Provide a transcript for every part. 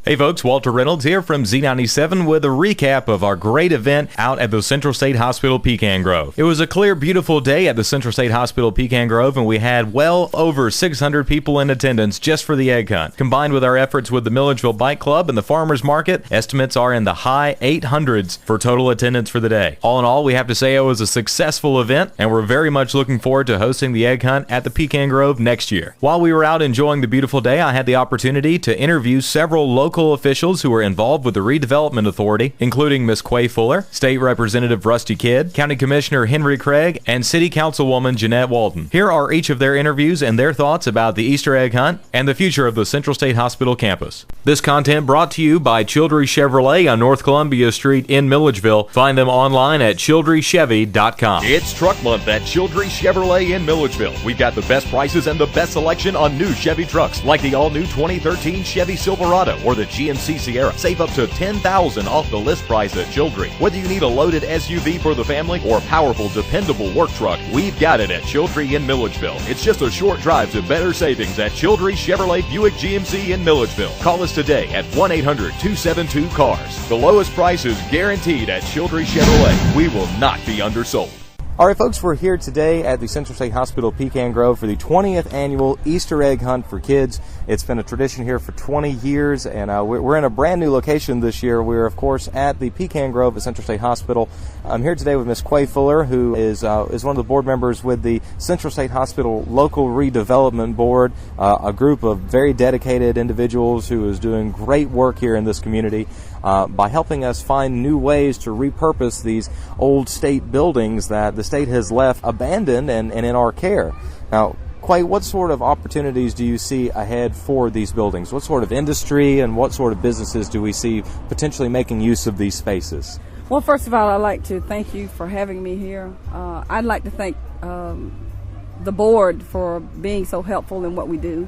Hey folks, Walter Reynolds here from Z97 with a recap of our great event out at the Central State Hospital Pecan Grove. It was a clear, beautiful day at the Central State Hospital Pecan Grove, and we had well over 600 people in attendance just for the egg hunt. Combined with our efforts with the Milledgeville Bike Club and the Farmers Market, estimates are in the high 800s for total attendance for the day. All in all, we have to say it was a successful event, and we're very much looking forward to hosting the egg hunt at the Pecan Grove next year. While we were out enjoying the beautiful day, I had the opportunity to interview several local officials who were involved with the Redevelopment Authority, including Ms. Quay Fuller, State Representative Rusty Kidd, County Commissioner Henry Craig, and City Councilwoman Jeanette Walton. Here are each of their interviews and their thoughts about the Easter egg hunt and the future of the Central State Hospital campus. This content brought to you by Childre Chevrolet on North Columbia Street in Milledgeville. Find them online at childrechevy.com. It's Truck Month at Childre Chevrolet in Milledgeville. We've got the best prices and the best selection on new Chevy trucks, like the all-new 2013 Chevy Silverado or the GMC Sierra. Save up to $10,000 off the list price at Childre. Whether you need a loaded SUV for the family or a powerful, dependable work truck, we've got it at Childre in Milledgeville. It's just a short drive to better savings at Childre Chevrolet Buick GMC in Milledgeville. Call us today at 1-800-272-CARS. The lowest price is guaranteed at Childre Chevrolet. We will not be undersold. All right, folks, we're here today at the Central State Hospital Pecan Grove for the 20th annual Easter egg hunt for kids. It's been a tradition here for 20 years, and we're in a brand new location this year. We're, of course, at the Pecan Grove at Central State Hospital. I'm here today with Ms. Quay Fuller, who is one of the board members with the Central State Hospital Local Redevelopment Board, a group of very dedicated individuals who is doing great work here in this community by helping us find new ways to repurpose these old state buildings that the state has left abandoned and in our care. Now, Quay, what sort of opportunities do you see ahead for these buildings? What sort of industry and what sort of businesses do we see potentially making use of these spaces? Well, first of all, I'd like to thank you for having me here. I'd like to thank the board for being so helpful in what we do.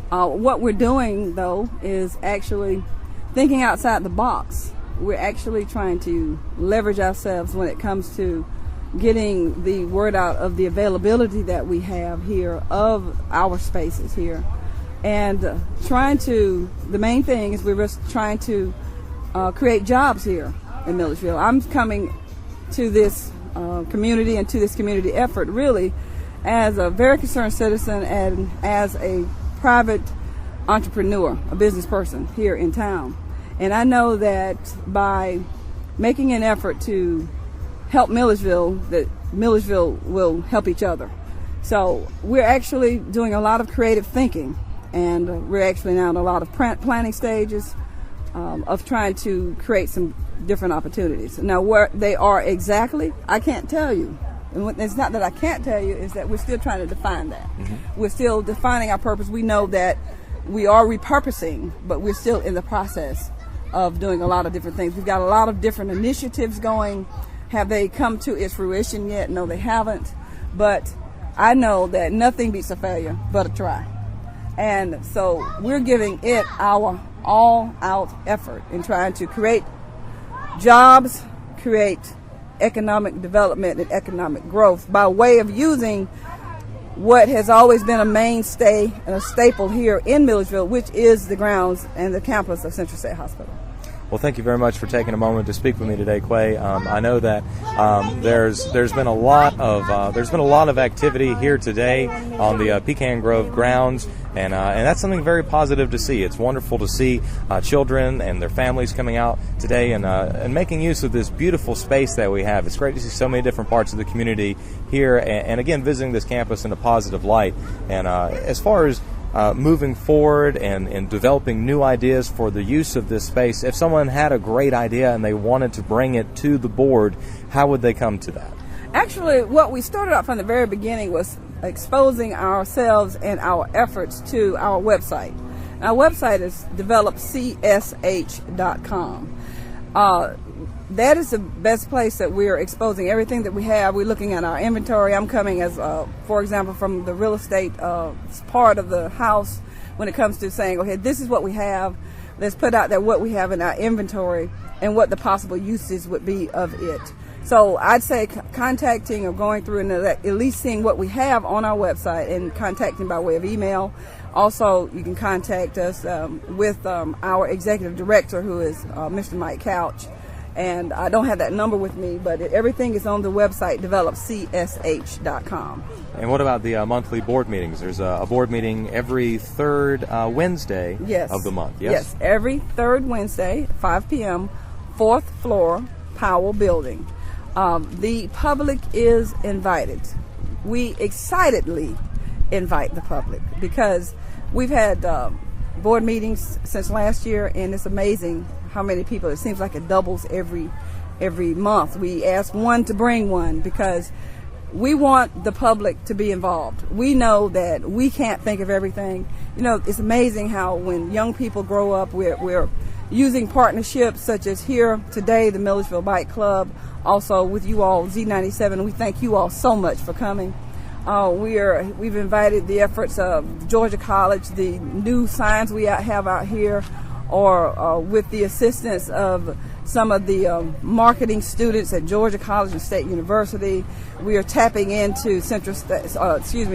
What we're doing, though, is actually thinking outside the box. We're actually trying to leverage ourselves when it comes to getting the word out of the availability that we have here of our spaces here, and the main thing is we're just trying to create jobs here in Milledgeville. I'm coming to this community and to this community effort really as a very concerned citizen and as a private entrepreneur, a business person here in town. And I know that by making an effort to help Milledgeville, that Milledgeville will help each other. So we're actually doing a lot of creative thinking, and we're actually now in a lot of planning stages of trying to create some different opportunities. Now, where they are exactly, I can't tell you. And it's not that I can't tell you, it's that we're still trying to define that. Mm-hmm. We're still defining our purpose. We know that we are repurposing, but we're still in the process of doing a lot of different things. We've got a lot of different initiatives going. Have they come to its fruition yet? No, they haven't. But I know that nothing beats a failure but a try. And so we're giving it our all-out effort in trying to create jobs, create economic development and economic growth by way of using what has always been a mainstay and a staple here in Milledgeville, which is the grounds and the campus of Central State Hospital. Well, thank you very much for taking a moment to speak with me today, Quay. I know that there's been a lot of activity here today on the Pecan Grove grounds, and that's something very positive to see. It's wonderful to see children and their families coming out today and making use of this beautiful space that we have. It's great to see so many different parts of the community here, and again, visiting this campus in a positive light. And as far as moving forward and developing new ideas for the use of this space, if someone had a great idea and they wanted to bring it to the board, how would they come to that? Actually, what we started out from the very beginning was exposing ourselves and our efforts to our website. Our website is developcsh.com. That is the best place that we're exposing everything that we have. We're looking at our inventory. I'm coming as, for example, from the real estate part of the house when it comes to saying, okay, this is what we have. Let's put out there what we have in our inventory and what the possible uses would be of it. So I'd say contacting or going through and at least seeing what we have on our website and contacting by way of email Also, you can contact us with our executive director, who is Mr. Mike Couch. And I don't have that number with me, but everything is on the website, developcsh.com. And what about the monthly board meetings? There's a board meeting every third Wednesday of the month, yes? Yes, every third Wednesday, 5 p.m., 4th floor, Powell Building. The public is invited. We excitedly invite the public because we've had board meetings since last year, and it's amazing how many people. It seems like it doubles every month. We ask one to bring one because we want the public to be involved. We know that we can't think of everything. You know, it's amazing how when young people grow up, we're using partnerships such as here today, the Milledgeville Bike Club, also with you all, Z97. We thank you all so much for coming. We've invited the efforts of Georgia College, the new signs we have out here, or with the assistance of some of the marketing students at Georgia College and State University. We are tapping into the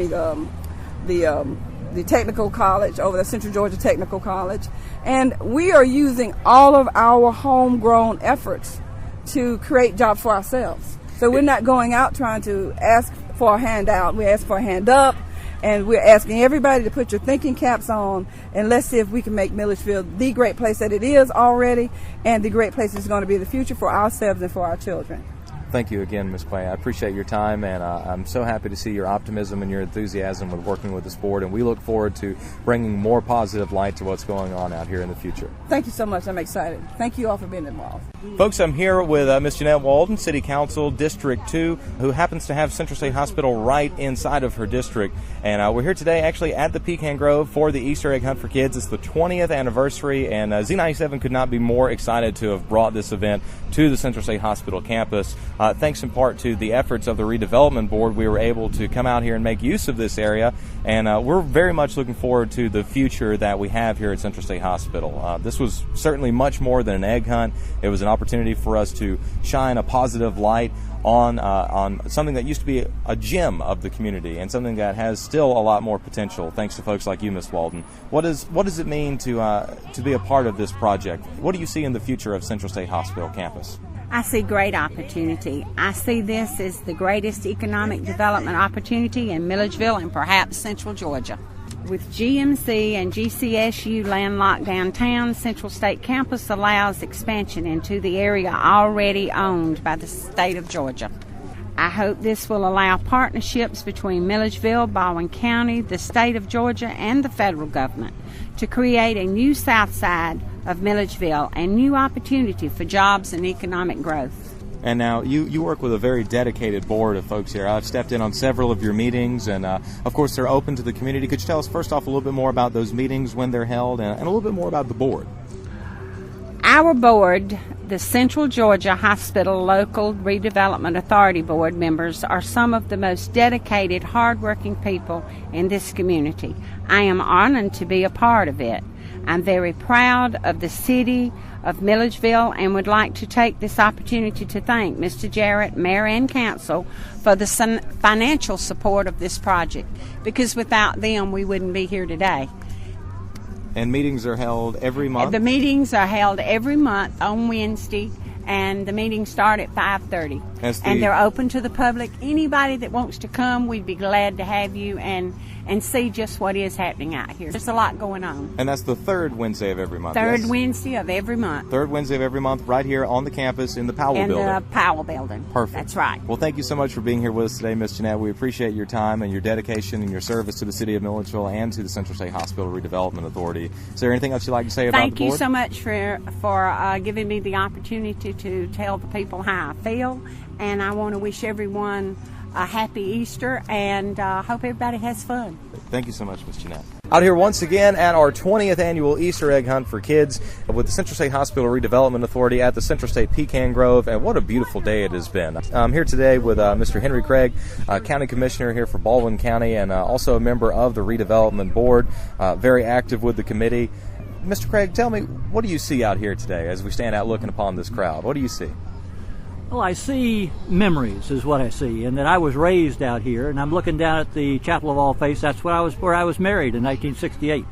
technical college over the Central Georgia Technical College, and we are using all of our homegrown efforts to create jobs for ourselves. So we're not going out trying to ask for a handout. We ask for a hand up. And we're asking everybody to put your thinking caps on, and let's see if we can make Milledgeville the great place that it is already, and the great place it's going to be in the future for ourselves and for our children. Thank you again, Ms. Clay. I appreciate your time, and I'm so happy to see your optimism and your enthusiasm with working with this board, and we look forward to bringing more positive light to what's going on out here in the future. Thank you so much. I'm excited. Thank you all for being involved. Folks, I'm here with Ms. Jeanette Walden, City Council, District 2, who happens to have Central State Hospital right inside of her district. And we're here today actually at the Pecan Grove for the Easter egg hunt for kids. It's the 20th anniversary, and Z97 could not be more excited to have brought this event to the Central State Hospital campus. Thanks in part to the efforts of the Redevelopment Board, we were able to come out here and make use of this area, and we're very much looking forward to the future that we have here at Central State Hospital. This was certainly much more than an egg hunt. It was an opportunity for us to shine a positive light on something that used to be a gem of the community, and something that has still a lot more potential thanks to folks like you, Ms. Walden. What does it mean to be a part of this project? What do you see in the future of Central State Hospital campus? I see great opportunity. I see this as the greatest economic development opportunity in Milledgeville and perhaps Central Georgia. With GMC and GCSU landlocked downtown, Central State Campus allows expansion into the area already owned by the state of Georgia. I hope this will allow partnerships between Milledgeville, Baldwin County, the state of Georgia, and the federal government to create a new south side of Milledgeville and new opportunity for jobs and economic growth. And now you work with a very dedicated board of folks here. I've stepped in on several of your meetings, and of course they're open to the community. Could you tell us first off a little bit more about those meetings, when they're held, and a little bit more about the board? Our board, the Central Georgia Hospital Local Redevelopment Authority Board members, are some of the most dedicated, hardworking people in this community. I am honored to be a part of it. I'm very proud of the city of Milledgeville and would like to take this opportunity to thank Mr. Jarrett, Mayor and Council, for the financial support of this project, because without them we wouldn't be here today. And meetings are held every month? The meetings are held every month on Wednesday, and the meetings start at 5:30. And they're open to the public. Anybody that wants to come, we'd be glad to have you and see just what is happening out here. There's a lot going on. And that's the third Wednesday of every month, Third yes? Wednesday of every month. Third Wednesday of every month, right here on the campus in the Powell Building. In the Powell Building. Perfect. That's right. Well, thank you so much for being here with us today, Ms. Jeanette. We appreciate your time and your dedication and your service to the city of Milledgeville and to the Central State Hospital Redevelopment Authority. Is there anything else you'd like to say about the board? Thank you so much for giving me the opportunity to tell the people how I feel, and I want to wish everyone a happy Easter, and hope everybody has fun. Thank you so much, Ms. Jeanette. Out here once again at our 20th annual Easter egg hunt for kids with the Central State Hospital Redevelopment Authority at the Central State Pecan Grove, and what a beautiful day it has been. I'm here today with Mr. Henry Craig, County Commissioner here for Baldwin County, and also a member of the Redevelopment Board, very active with the committee. Mr. Craig, tell me, what do you see out here today as we stand out looking upon this crowd? What do you see? Well, I see memories is what I see, and that I was raised out here, and I'm looking down at the Chapel of All Faiths. That's where I was married in 1968.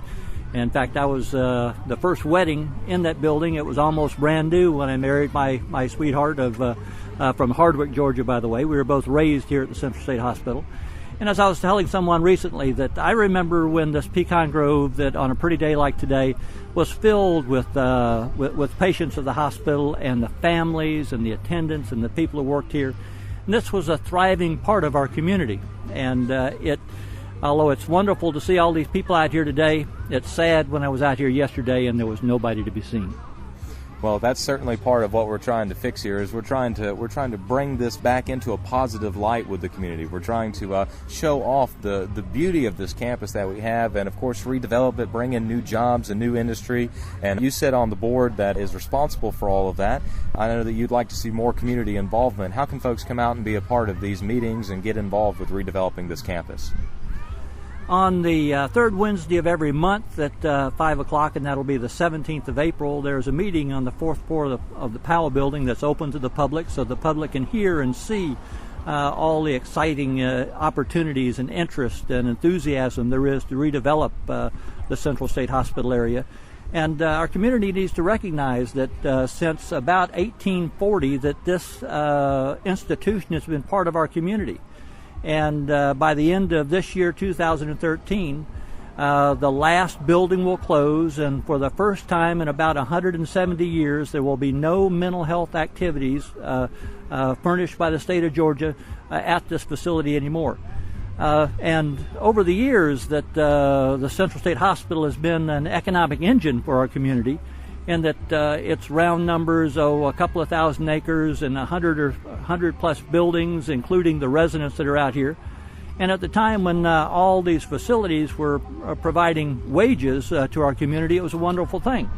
In fact, I was the first wedding in that building. It was almost brand new when I married my sweetheart from Hardwick, Georgia, by the way. We were both raised here at the Central State Hospital. And as I was telling someone recently, that I remember when this Pecan Grove, that on a pretty day like today, was filled with patients of the hospital and the families and the attendants and the people who worked here. And this was a thriving part of our community. And although it's wonderful to see all these people out here today, it's sad when I was out here yesterday and there was nobody to be seen. Well, that's certainly part of what we're trying to fix here. Is we're trying to bring this back into a positive light with the community. We're trying to show off the beauty of this campus that we have, and of course redevelop it, bring in new jobs and new industry. And you sit on the board that is responsible for all of that. I know that you'd like to see more community involvement. How can folks come out and be a part of these meetings and get involved with redeveloping this campus? On the third Wednesday of every month at 5 o'clock, and that'll be the 17th of April, there's a meeting on the fourth floor of the Powell building that's open to the public, so the public can hear and see all the exciting opportunities and interest and enthusiasm there is to redevelop the Central State Hospital area. And our community needs to recognize that since about 1840 that this institution has been part of our community. And by the end of this year, 2013, the last building will close, and for the first time in about 170 years, there will be no mental health activities furnished by the state of Georgia at this facility anymore. And over the years that the Central State Hospital has been an economic engine for our community, and that its round numbers, a couple of thousand acres and 100 plus buildings, including the residents that are out here. And at the time when all these facilities were providing wages to our community, it was a wonderful thing.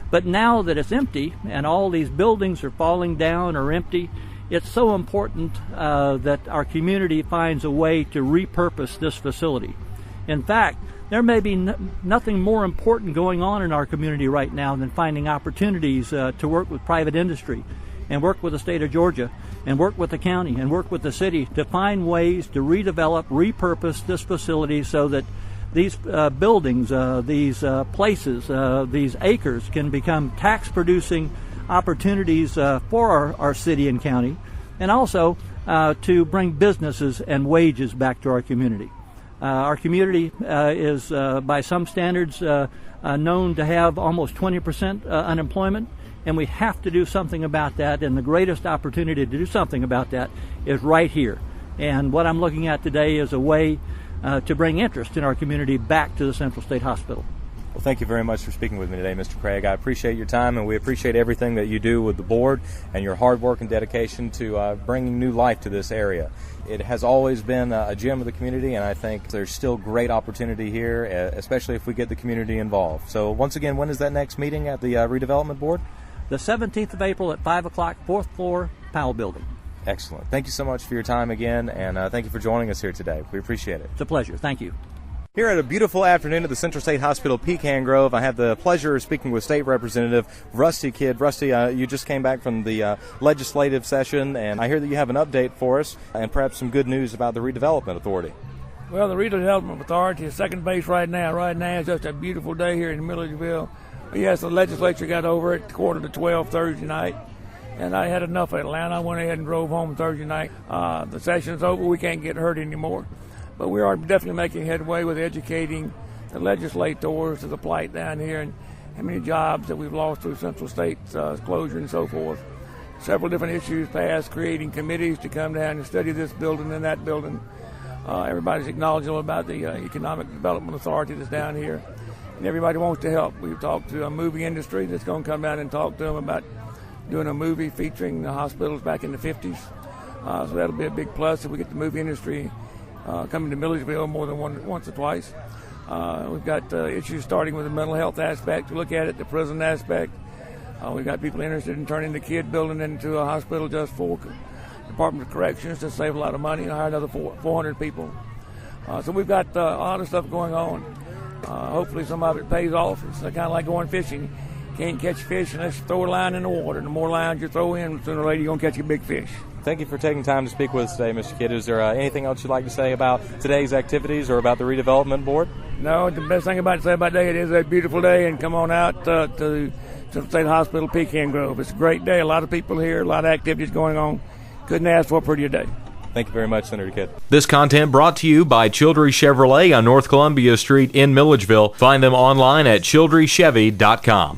But now that it's empty and all these buildings are falling down or empty, it's so important that our community finds a way to repurpose this facility. In fact, there may be nothing more important going on in our community right now than finding opportunities to work with private industry and work with the state of Georgia and work with the county and work with the city to find ways to redevelop, repurpose this facility so that these buildings, these places, these acres can become tax-producing opportunities for our city and county, and also to bring businesses and wages back to our community. Our community is, by some standards, known to have almost 20% unemployment, and we have to do something about that, and the greatest opportunity to do something about that is right here. And what I'm looking at today is a way to bring interest in our community back to the Central State Hospital. Well, thank you very much for speaking with me today, Mr. Craig. I appreciate your time, and we appreciate everything that you do with the board and your hard work and dedication to bringing new life to this area. It has always been a gem of the community, and I think there's still great opportunity here, especially if we get the community involved. So once again, when is that next meeting at the Redevelopment Board? The 17th of April at 5 o'clock, fourth floor, Powell Building. Excellent. Thank you so much for your time again, and thank you for joining us here today. We appreciate it. It's a pleasure. Thank you. Here at a beautiful afternoon at the Central State Hospital Pecan Grove, I have the pleasure of speaking with State Representative Rusty Kidd. Rusty, you just came back from the legislative session, and I hear that you have an update for us and perhaps some good news about the Redevelopment Authority. Well, the Redevelopment Authority is second base right now. Right now it's just a beautiful day here in Milledgeville. Yes, the legislature got over it 11:45 Thursday night, and I had enough of Atlanta. I went ahead and drove home Thursday night. The session's over. We can't get hurt anymore. But we are definitely making headway with educating the legislators to the plight down here and how many jobs that we've lost through Central State's closure and so forth. Several different issues passed, creating committees to come down and study this building and that building. Everybody's acknowledging about the Economic Development Authority that's down here, and everybody wants to help. We've talked to a movie industry that's going to come down and talk to them about doing a movie featuring the hospitals back in the 50s. So that'll be a big plus if we get the movie industry coming to Milledgeville more than once or twice. We've got issues starting with the mental health aspect to look at it, the prison aspect. We've got people interested in turning the Kidd building into a hospital just for Department of Corrections to save a lot of money and hire another 400 people. So we've got a lot of stuff going on. Hopefully some of it pays off. It's kind of like going fishing. Can't catch fish unless you throw a line in the water. The more lines you throw in, sooner or later you're going to catch a big fish. Thank you for taking time to speak with us today, Mr. Kidd. Is there anything else you'd like to say about today's activities or about the redevelopment board? No, the best thing about today, it is a beautiful day, and come on out to Central State Hospital, Pecan Grove. It's a great day. A lot of people here, a lot of activities going on. Couldn't ask for a prettier day. Thank you very much, Senator Kidd. This content brought to you by Childre Chevrolet on North Columbia Street in Milledgeville. Find them online at childrechevy.com.